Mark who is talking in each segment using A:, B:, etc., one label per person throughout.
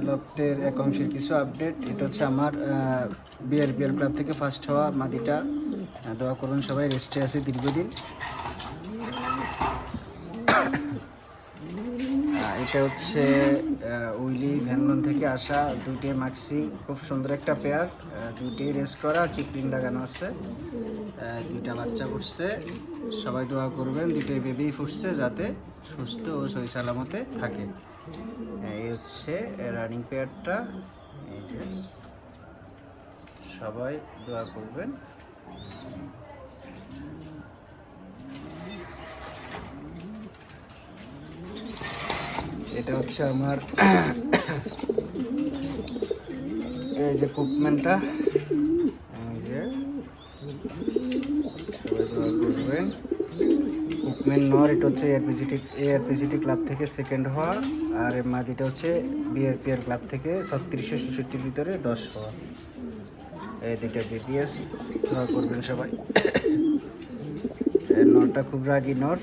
A: লফটের একাংশের কিছু আপডেট। এটা হচ্ছে আমার বিআরপিএল ক্লাব থেকে ফার্স্ট হওয়া মাদিটা। দোয়া করুন সবাই, রেস্টে আছে দীর্ঘদিন। এটা হচ্ছে উইলি ভ্যানলন থেকে আসা দুইটাই মাক্সি, খুব সুন্দর একটা পেয়ার। দুইটাই রেস করা, চিকলিং লাগানো আছে, দুইটা বাচ্চা ফুটছে। সবাই দোয়া করবেন দুইটাই বেবি ফুটছে যাতে সুস্থ ও সহি সালামতে থাকে। এই হচ্ছে রানিং পেয়ারটা। এই যে সবাই দোয়া করবেন। এটা হচ্ছে আমার এই যে কুকম্যানটা, এই যে সবাই দোয়া করবেন। কুকম্যান নর, এটা হচ্ছে এআরপিজিটি ক্লাব থেকে সেকেন্ড হওয়া, আর মাদিটা হচ্ছে বিআরপিএল ক্লাব থেকে 3666 ভিতরে 10 হওয়া। এই দুইটা বিপিএস, দোয়া করবেন সবাই। নরটা খুব রাগী নর।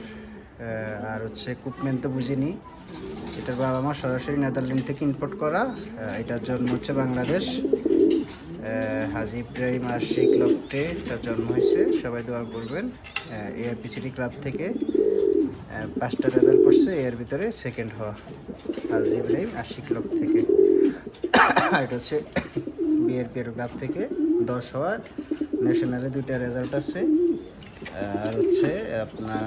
A: আর হচ্ছে কুকম্যান তো বুঝিনি, এটার বাবা মা সরাসরি নেদারল্যান্ড থেকে ইম্পোর্ট করা। এটার জন্ম হচ্ছে বাংলাদেশ, হাজি ইব্রাহিম আশিক লফটে এটার জন্ম হয়েছে। সবাই দোয়া করবেন। এআরপিসিটি ক্লাব থেকে 5টা রেজাল্ট করছে, এর ভিতরে সেকেন্ড হওয়া হাজি ইব্রাহিম আশিক লফট থেকে। এটা হচ্ছে বিআরপিএল ক্লাব থেকে 10 হওয়া, ন্যাশনালে 2টা রেজাল্ট আছে, আর হচ্ছে আপনার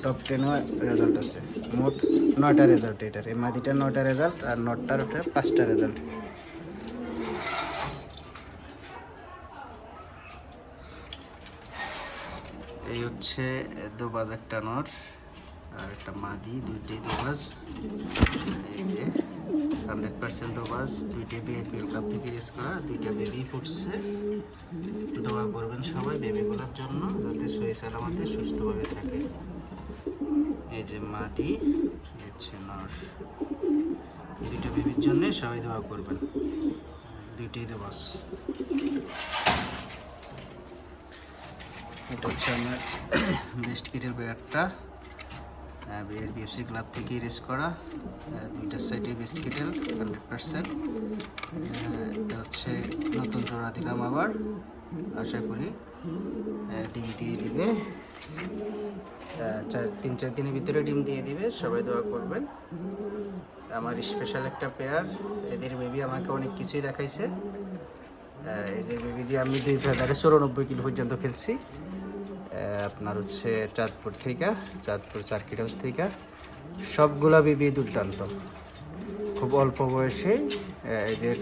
A: টপ 10ও রেজাল্ট আছে। মোট 9টা রেজাল্ট এটার। এই মাদিটার 9টা রেজাল্ট, আর নটটার 5টা রেজাল্ট। এই হচ্ছে দোবাজ একটা নর আর একটা মাদি, দুইটাই দোবাজ। এই যে 100% দোবাজ, দুইটাই বিআরপিএল ক্লাব থেকে রেস করা, দুইটা বেবি ফুটছে। দোয়া করবেন সবাই বেবিগুলোর জন্য যাতে সহি সালামতে সুস্থভাবে থাকে। এই যে মাদি, হচ্ছে নর, দুইটা বেবির জন্য সবাই দোয়া করবেন, দুইটাই দোবাজ। এটা হচ্ছে আমার বেস্ট কিটের পেয়ারটা, বিএফসি ক্লাব থেকে রেস করা, দুইটার সাইডে বেস্ট কিটেল 100%। এটা হচ্ছে নতুন জোড়া দিলাম আবার, আশা করি ডিম দিয়ে দিবে, 3-4 দিনের ভিতরে ডিম দিয়ে দিবে। সবাই দোয়া করবেন। আমার স্পেশাল একটা পেয়ার, এদের বেবি আমাকে অনেক কিছুই দেখাইছে। এদের বেবি দিয়ে আমি 2,94 কিলো পর্যন্ত খেলছি। আপনার হচ্ছে চাঁদপুর 4 হাউস থেকে। সবগুলা বেবি দুর্দান্ত, খুব অল্প বয়সে এদের